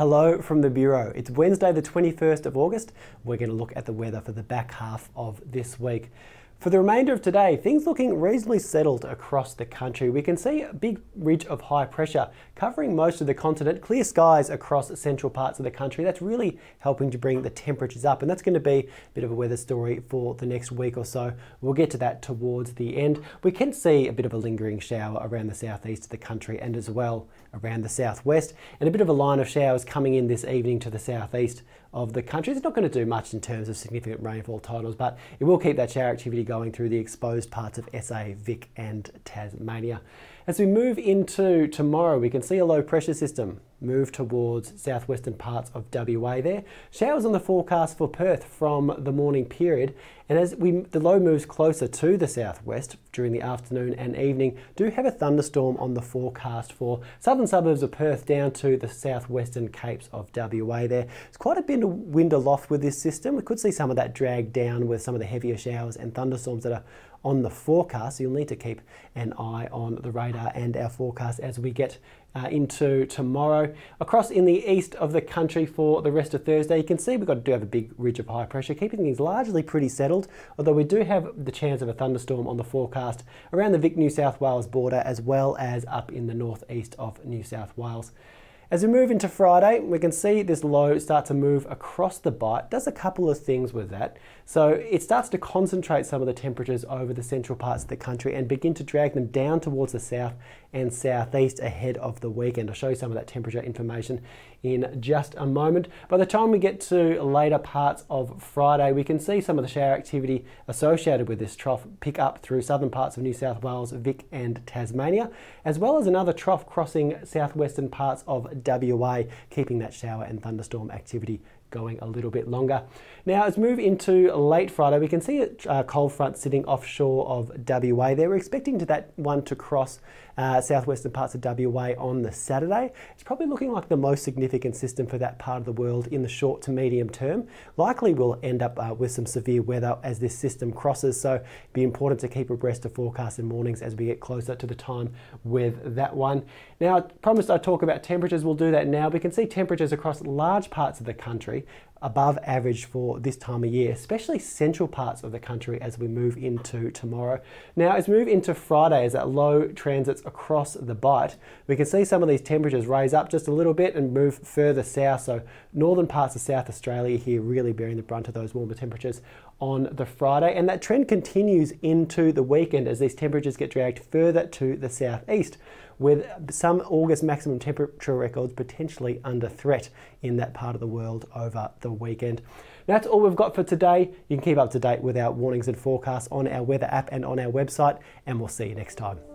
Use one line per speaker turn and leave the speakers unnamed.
Hello from the Bureau. It's Wednesday the 21st of August. We're going to look at the weather for the back half of this week. For the remainder of today, things looking reasonably settled across the country. We can see a big ridge of high pressure covering most of the continent, clear skies across central parts of the country. That's really helping to bring the temperatures up, and that's going to be a bit of a weather story for the next week or so. We'll get to that towards the end. We can see a bit of a lingering shower around the southeast of the country and as well around the southwest, and a bit of a line of showers coming in this evening to the southeast of the country. It's not going to do much in terms of significant rainfall totals, but it will keep that shower activity going through the exposed parts of SA, Vic and Tasmania. As we move into tomorrow, we can see a low pressure system move towards southwestern parts of WA there. Showers on the forecast for Perth from the morning period, and as the low moves closer to the southwest during the afternoon and evening, do have a thunderstorm on the forecast for southern suburbs of Perth down to the southwestern capes of WA there. It's quite a bit of wind aloft with this system. We could see some of that drag down with some of the heavier showers and thunderstorms that are on the forecast. So you'll need to keep an eye on the radar and our forecast as we get into tomorrow. Across in the east of the country for the rest of Thursday, you can see we do have a big ridge of high pressure, keeping things largely pretty settled, although we do have the chance of a thunderstorm on the forecast around the Vic New South Wales border as well as up in the northeast of New South Wales. As we move into Friday, we can see this low start to move across the bight. It does a couple of things with that. So it starts to concentrate some of the temperatures over the central parts of the country and begin to drag them down towards the south and southeast ahead of the weekend. I'll show you some of that temperature information in just a moment. By the time we get to later parts of Friday, we can see some of the shower activity associated with this trough pick up through southern parts of New South Wales, Vic and Tasmania, as well as another trough crossing southwestern parts of WA, keeping that shower and thunderstorm activity going a little bit longer. Now, as we move into late Friday, we can see a cold front sitting offshore of WA there. We're expecting that one to cross southwestern parts of WA on the Saturday. It's probably looking like the most significant system for that part of the world in the short to medium term. Likely we'll end up with some severe weather as this system crosses, so it'd be important to keep abreast of forecasts and mornings as we get closer to the time with that one. Now, I promised I'd talk about temperatures. We'll do that now. We can see temperatures across large parts of the country above average for this time of year, especially central parts of the country as we move into tomorrow. Now, as we move into Friday, as that low transits across the bight, we can see some of these temperatures raise up just a little bit and move further south. So northern parts of South Australia here really bearing the brunt of those warmer temperatures on the Friday, and that trend continues into the weekend as these temperatures get dragged further to the southeast, with some August maximum temperature records potentially under threat in that part of the world over the weekend. That's all we've got for today. You can keep up to date with our warnings and forecasts on our weather app and on our website, and we'll see you next time.